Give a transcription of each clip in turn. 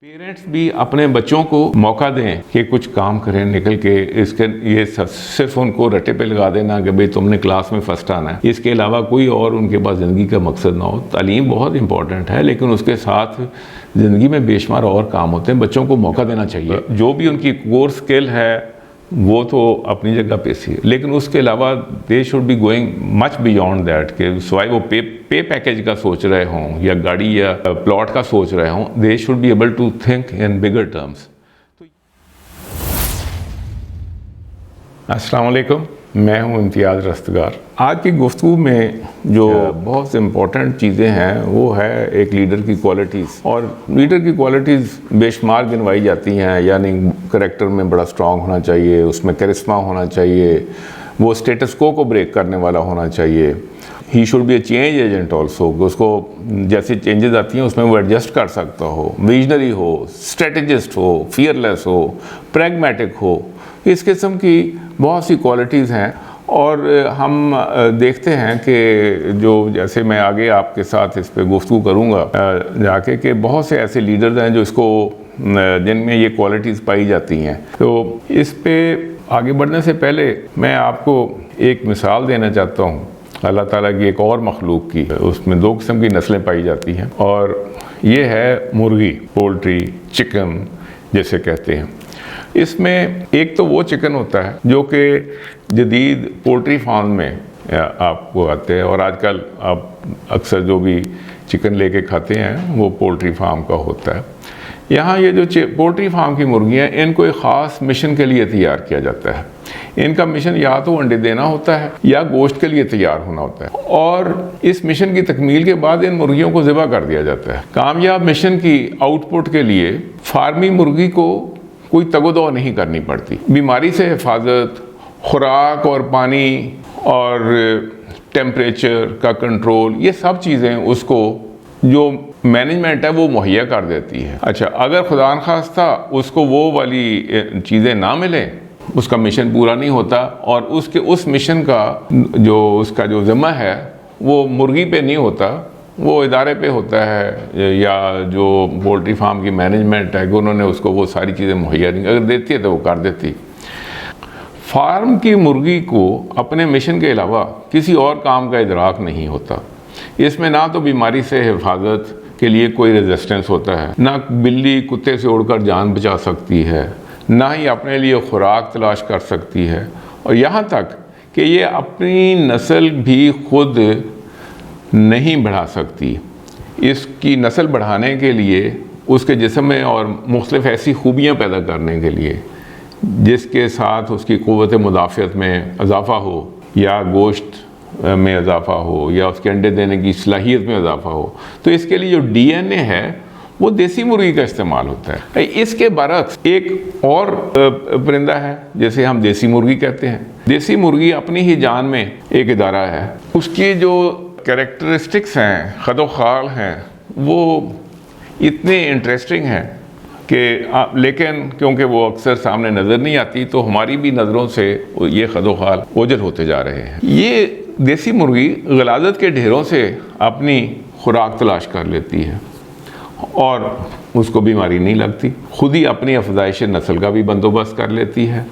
Parents بھی اپنے بچوں کو موقع دیں کہ کچھ کام کریں نکل کے. اس کے یہ صرف ان کو رٹے پہ لگا دینا کہ بھئی تم نے کلاس میں فرسٹ آنا ہے، اس کے علاوہ کوئی اور ان کے پاس زندگی کا مقصد نہ ہو. تعلیم بہت امپورٹنٹ ہے، لیکن اس کے ساتھ زندگی میں بے شمار اور کام ہوتے ہیں. بچوں کو موقع دینا چاہیے. جو بھی ان کی کور سکل ہے وہ تو اپنی جگہ پہ سی ہے، لیکن اس کے علاوہ they should be going much beyond that. کہ سوائے وہ پے پیکیج کا سوچ رہے ہوں یا گاڑی یا پلاٹ کا سوچ رہے ہوں، they should be able to think in bigger terms. السلام علیکم، میں ہوں امتیاز رستگار. آج کی گفتگو میں جو بہت امپورٹنٹ چیزیں ہیں وہ ہے ایک لیڈر کی کوالٹیز. اور لیڈر کی کوالٹیز بے شمار گنوائی جاتی ہیں، یعنی کریکٹر میں بڑا اسٹرانگ ہونا چاہیے، اس میں کرسما ہونا چاہیے، وہ اسٹیٹس کو بریک کرنے والا ہونا چاہیے. He should be a change agent also, اس کو جیسی چینجز آتی ہیں اس میں وہ ایڈجسٹ کر سکتا ہو، ویژنری ہو، اسٹریٹجسٹ ہو، فیئرلیس ہو، پریگمیٹک ہو. اس قسم کی بہت سی کوالٹیز ہیں. اور ہم دیکھتے ہیں کہ جو جیسے میں آگے آپ کے ساتھ اس پہ گفتگو کروں گا جا کے، کہ بہت سے ایسے لیڈرز ہیں جو اس کو جن میں یہ کوالٹیز پائی جاتی ہیں. تو اس پہ آگے بڑھنے سے پہلے میں آپ کو ایک مثال دینا چاہتا ہوں اللہ تعالیٰ کی ایک اور مخلوق کی. اس میں دو قسم کی نسلیں پائی جاتی ہیں، اور یہ ہے مرغی، پولٹری، چکن جیسے کہتے ہیں. اس میں ایک تو وہ چکن ہوتا ہے جو کہ جدید پولٹری فارم میں آپ کو آتے ہیں، اور آج کل آپ اکثر جو بھی چکن لے کے کھاتے ہیں وہ پولٹری فارم کا ہوتا ہے. یہاں یہ جو پولٹری فارم کی مرغیاں، ان کو ایک خاص مشن کے لیے تیار کیا جاتا ہے. ان کا مشن یا تو انڈے دینا ہوتا ہے یا گوشت کے لیے تیار ہونا ہوتا ہے، اور اس مشن کی تکمیل کے بعد ان مرغیوں کو ذبح کر دیا جاتا ہے. کامیاب مشن کی آؤٹ پٹ کے لیے فارمی مرغی کو کوئی تگ و دو نہیں کرنی پڑتی. بیماری سے حفاظت، خوراک اور پانی اور ٹیمپریچر کا کنٹرول، یہ سب چیزیں اس کو جو مینجمنٹ ہے وہ مہیا کر دیتی ہے. اچھا، اگر خدا نخواستہ اس کو وہ والی چیزیں نہ ملیں، اس کا مشن پورا نہیں ہوتا، اور اس مشن کا جو ذمہ ہے وہ مرغی پہ نہیں ہوتا، وہ ادارے پہ ہوتا ہے، یا جو پولٹری فارم کی مینجمنٹ ہے کہ انہوں نے اس کو وہ ساری چیزیں مہیا نہیں، اگر دیتی ہے تو وہ کر دیتی. فارم کی مرغی کو اپنے مشن کے علاوہ کسی اور کام کا ادراک نہیں ہوتا. اس میں نہ تو بیماری سے حفاظت کے لیے کوئی ریزسٹنس ہوتا ہے، نہ بلی کتے سے اڑ کر جان بچا سکتی ہے، نہ ہی اپنے لیے خوراک تلاش کر سکتی ہے، اور یہاں تک کہ یہ اپنی نسل بھی خود نہیں بڑھا سکتی. اس کی نسل بڑھانے کے لیے اس کے جسم میں اور مختلف ایسی خوبیاں پیدا کرنے کے لیے جس کے ساتھ اس کی قوت مدافعت میں اضافہ ہو، یا گوشت میں اضافہ ہو، یا اس کے انڈے دینے کی صلاحیت میں اضافہ ہو، تو اس کے لیے جو ڈی این اے ہے وہ دیسی مرغی کا استعمال ہوتا ہے. اس کے برعکس ایک اور پرندہ ہے جیسے ہم دیسی مرغی کہتے ہیں. دیسی مرغی اپنی ہی جان میں ایک ادارہ ہے. اس کی جو کریکٹرسٹکس ہیں، خد و خال ہیں، وہ اتنے انٹرسٹنگ ہیں کہ لیکن کیونکہ وہ اکثر سامنے نظر نہیں آتی، تو ہماری بھی نظروں سے یہ خد و خال اوجھل ہوتے جا رہے ہیں. یہ دیسی مرغی غلاظت کے ڈھیروں سے اپنی خوراک تلاش کر لیتی ہے، اور اس کو بیماری نہیں لگتی. خود ہی اپنی افزائش نسل کا بھی بندوبست کر لیتی ہے،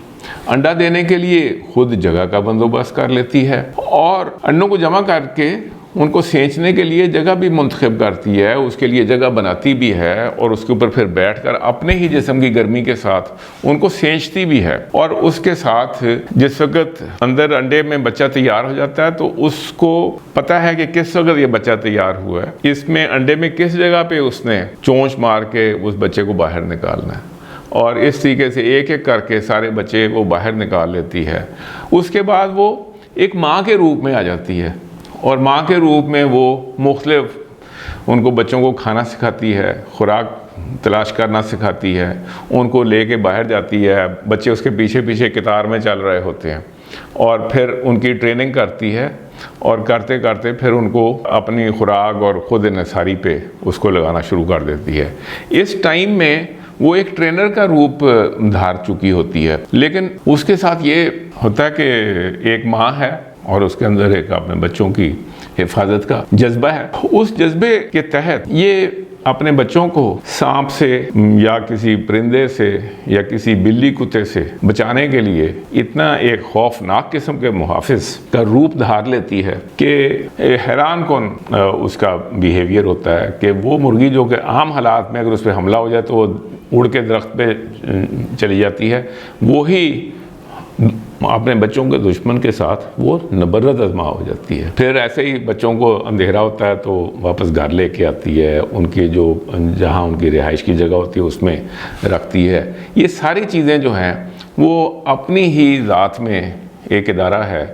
انڈا دینے کے لیے خود جگہ کا بندوبست کر لیتی ہے، اور انڈوں کو جمع کر کے ان کو سینچنے کے لیے جگہ بھی منتخب کرتی ہے، اس کے لیے جگہ بناتی بھی ہے، اور اس کے اوپر پھر بیٹھ کر اپنے ہی جسم کی گرمی کے ساتھ ان کو سینچتی بھی ہے. اور اس کے ساتھ جس وقت اندر انڈے میں بچہ تیار ہو جاتا ہے تو اس کو پتہ ہے کہ کس وقت یہ بچہ تیار ہوا ہے، اس میں انڈے میں کس جگہ پہ اس نے چونچ مار کے اس بچے کو باہر نکالنا ہے، اور اس طریقے سے ایک ایک کر کے سارے بچے وہ باہر نکال لیتی ہے. اس کے بعد وہ ایک ماں کے روپ میں آ جاتی ہے، اور ماں کے روپ میں وہ مختلف ان کو بچوں کو کھانا سکھاتی ہے، خوراک تلاش کرنا سکھاتی ہے، ان کو لے کے باہر جاتی ہے، بچے اس کے پیچھے پیچھے قطار میں چل رہے ہوتے ہیں، اور پھر ان کی ٹریننگ کرتی ہے، اور کرتے کرتے پھر ان کو اپنی خوراک اور خود انحصاری پہ اس کو لگانا شروع کر دیتی ہے. اس ٹائم میں وہ ایک ٹرینر کا روپ دھار چکی ہوتی ہے، لیکن اس کے ساتھ یہ ہوتا ہے کہ ایک ماں ہے اور اس کے اندر ایک اپنے بچوں کی حفاظت کا جذبہ ہے. اس جذبے کے تحت یہ اپنے بچوں کو سانپ سے یا کسی پرندے سے یا کسی بلی کتے سے بچانے کے لیے اتنا ایک خوفناک قسم کے محافظ کا روپ دھار لیتی ہے کہ حیران کن اس کا بیہیویئر ہوتا ہے کہ وہ مرغی جو کہ عام حالات میں اگر اس پہ حملہ ہو جائے تو وہ اڑ کے درخت پہ چلی جاتی ہے، وہی اپنے بچوں کے دشمن کے ساتھ وہ نبرد آزما ہو جاتی ہے۔ پھر ایسے ہی بچوں کو اندھیرا ہوتا ہے تو واپس گھر لے کے آتی ہے، ان کی جو جہاں ان کی رہائش کی جگہ ہوتی ہے اس میں رکھتی ہے۔ یہ ساری چیزیں جو ہیں وہ اپنی ہی ذات میں ایک ادارہ ہے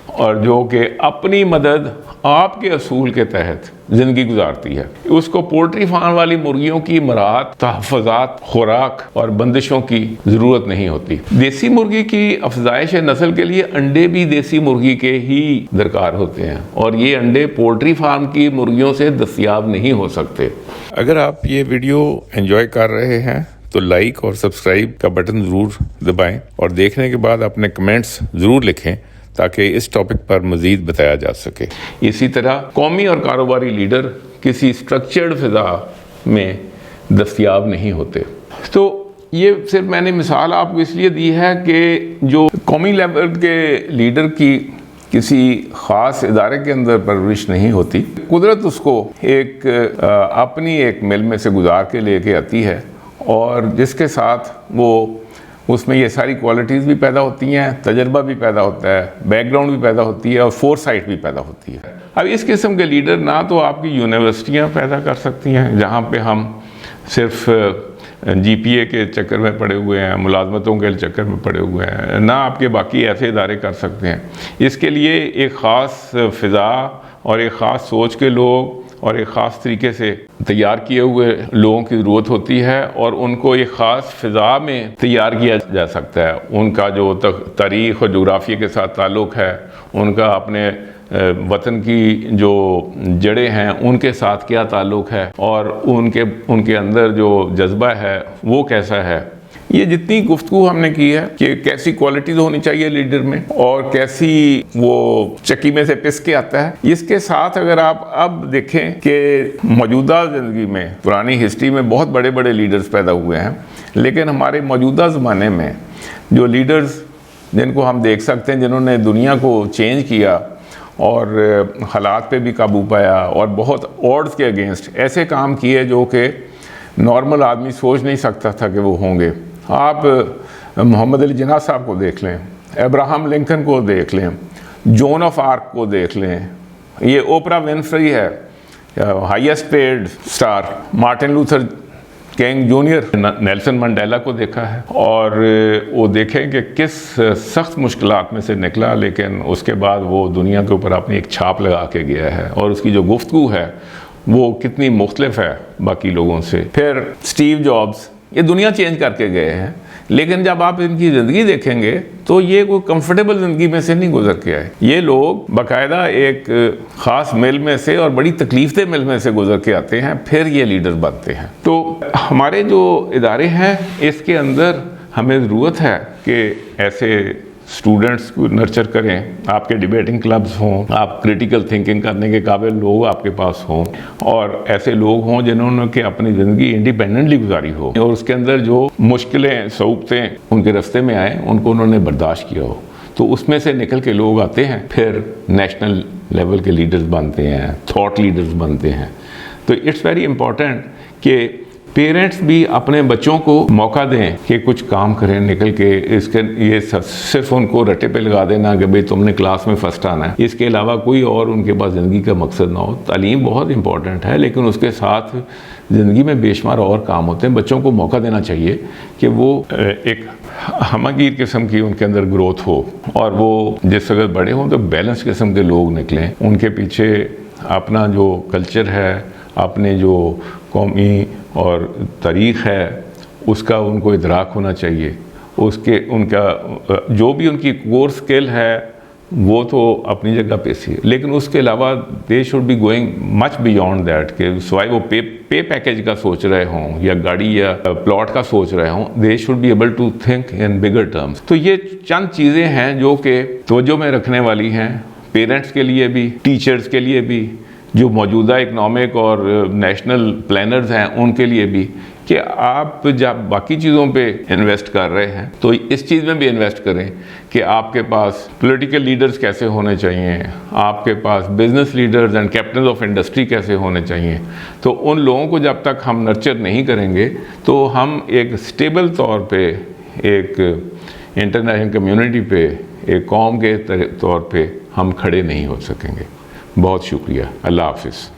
اور جو کہ اپنی مدد آپ کے اصول کے تحت زندگی گزارتی ہے۔ اس کو پولٹری فارم والی مرغیوں کی مراعات، تحفظات، خوراک اور بندشوں کی ضرورت نہیں ہوتی۔ دیسی مرغی کی افزائش نسل کے لیے انڈے بھی دیسی مرغی کے ہی درکار ہوتے ہیں اور یہ انڈے پولٹری فارم کی مرغیوں سے دستیاب نہیں ہو سکتے۔ اگر آپ یہ ویڈیو انجوائے کر رہے ہیں تو لائک اور سبسکرائب کا بٹن ضرور دبائیں اور دیکھنے کے بعد اپنے کمنٹس ضرور لکھیں تاکہ اس ٹاپک پر مزید بتایا جا سکے۔ اسی طرح قومی اور کاروباری لیڈر کسی سٹرکچرڈ فضا میں دستیاب نہیں ہوتے۔ تو یہ صرف میں نے مثال آپ کو اس لیے دی ہے کہ جو قومی لیول کے لیڈر کی کسی خاص ادارے کے اندر پرورش نہیں ہوتی، قدرت اس کو ایک اپنی ایک مل میں سے گزار کے لے کے آتی ہے اور جس کے ساتھ وہ اس میں یہ ساری کوالٹیز بھی پیدا ہوتی ہیں، تجربہ بھی پیدا ہوتا ہے، بیک گراؤنڈ بھی پیدا ہوتی ہے اور فور سائٹ بھی پیدا ہوتی ہے۔ اب اس قسم کے لیڈر نہ تو آپ کی یونیورسٹیاں پیدا کر سکتی ہیں جہاں پہ ہم صرف جی پی اے کے چکر میں پڑے ہوئے ہیں، ملازمتوں کے چکر میں پڑے ہوئے ہیں، نہ آپ کے باقی ایسے ادارے کر سکتے ہیں۔ اس کے لیے ایک خاص فضا اور ایک خاص سوچ کے لوگ اور ایک خاص طریقے سے تیار کیے ہوئے لوگوں کی ضرورت ہوتی ہے اور ان کو ایک خاص فضا میں تیار کیا جا سکتا ہے۔ ان کا جو تاریخ اور جغرافیہ کے ساتھ تعلق ہے، ان کا اپنے وطن کی جو جڑیں ہیں ان کے ساتھ کیا تعلق ہے اور ان کے اندر جو جذبہ ہے وہ کیسا ہے۔ یہ جتنی گفتگو ہم نے کی ہے کہ کیسی کوالٹیز ہونی چاہیے لیڈر میں اور کیسی وہ چکی میں سے پس کے آتا ہے، اس کے ساتھ اگر آپ اب دیکھیں کہ موجودہ زندگی میں پرانی ہسٹری میں بہت بڑے بڑے لیڈرز پیدا ہوئے ہیں، لیکن ہمارے موجودہ زمانے میں جو لیڈرز جن کو ہم دیکھ سکتے ہیں جنہوں نے دنیا کو چینج کیا اور حالات پہ بھی قابو پایا اور بہت آڈز کے اگینسٹ ایسے کام کیے جو کہ نارمل آدمی سوچ نہیں سکتا تھا کہ وہ ہوں گے۔ آپ محمد علی جناح صاحب کو دیکھ لیں، ابراہم لنکن کو دیکھ لیں، جون آف آرک کو دیکھ لیں، یہ اوپرا ونفری ہے، highest paid star, Martin Luther King Junior, Nelson Mandela کو دیکھا ہے اور وہ دیکھیں کہ کس سخت مشکلات میں سے نکلا، لیکن اس کے بعد وہ دنیا کے اوپر اپنی ایک چھاپ لگا کے گیا ہے اور اس کی جو گفتگو ہے وہ کتنی مختلف ہے باقی لوگوں سے۔ پھر اسٹیو جابز، یہ دنیا چینج کر کے گئے ہیں، لیکن جب آپ ان کی زندگی دیکھیں گے تو یہ کوئی کمفرٹیبل زندگی میں سے نہیں گزر کے آئے۔ یہ لوگ باقاعدہ ایک خاص مل میں سے اور بڑی تکلیف دہ مل میں سے گزر کے آتے ہیں، پھر یہ لیڈر بنتے ہیں۔ تو ہمارے جو ادارے ہیں اس کے اندر ہمیں ضرورت ہے کہ ایسے اسٹوڈنٹس کو نرچر کریں، آپ کے ڈیبیٹنگ کلبز ہوں، آپ کریٹیکل تھنکنگ کرنے کے قابل لوگ آپ کے پاس ہوں اور ایسے لوگ ہوں جنہوں نے کہ اپنی زندگی انڈیپینڈنٹلی گزاری ہو اور اس کے اندر جو مشکلیں صعوبتیں ان کے راستے میں آئیں ان کو انہوں نے برداشت کیا ہو، تو اس میں سے نکل کے لوگ آتے ہیں، پھر نیشنل لیول کے لیڈرز بنتے ہیں، تھاٹ لیڈرز بنتے ہیں۔ تو اٹس ویری امپورٹنٹ کہ پیرنٹس بھی اپنے بچوں کو موقع دیں کہ کچھ کام کریں نکل کے، اس کے یہ صرف ان کو رٹے پہ لگا دینا کہ بھئی تم نے کلاس میں فرسٹ آنا ہے، اس کے علاوہ کوئی اور ان کے پاس زندگی کا مقصد نہ ہو۔ تعلیم بہت امپورٹنٹ ہے لیکن اس کے ساتھ زندگی میں بے شمار اور کام ہوتے ہیں۔ بچوں کو موقع دینا چاہیے کہ وہ ایک ہمہ گیر قسم کی ان کے اندر گروتھ ہو اور وہ جس وقت بڑے ہوں تو بیلنس قسم کے لوگ نکلیں، ان کے پیچھے اپنا جو کلچر ہے، اپنے جو قومی اور تاریخ ہے اس کا ان کو ادراک ہونا چاہیے، ان کا جو بھی ان کی کور سکل ہے وہ تو اپنی جگہ پہ سی، لیکن اس کے علاوہ they should be going much beyond that, کہ سوائے وہ پے پیکیج کا سوچ رہے ہوں یا گاڑی یا پلاٹ کا سوچ رہے ہوں، they should be able to think in bigger terms. تو یہ چند چیزیں ہیں جو کہ توجہ میں رکھنے والی ہیں، پیرنٹس کے لیے بھی، ٹیچرز کے لیے بھی، جو موجودہ اکنامک اور نیشنل پلانرز ہیں ان کے لیے بھی کہ آپ جب باقی چیزوں پہ انویسٹ کر رہے ہیں تو اس چیز میں بھی انویسٹ کریں کہ آپ کے پاس پولیٹیکل لیڈرز کیسے ہونے چاہیے، آپ کے پاس business leaders and captains of industry کیسے ہونے چاہیے. تو ان لوگوں کو جب تک ہم نرچر نہیں کریں گے تو ہم ایک اسٹیبل طور پہ ایک انٹرنیشنل کمیونٹی پہ ایک قوم کے طور پہ ہم کھڑے نہیں ہو سکیں گے. بہت شکریہ. اللہ حافظ.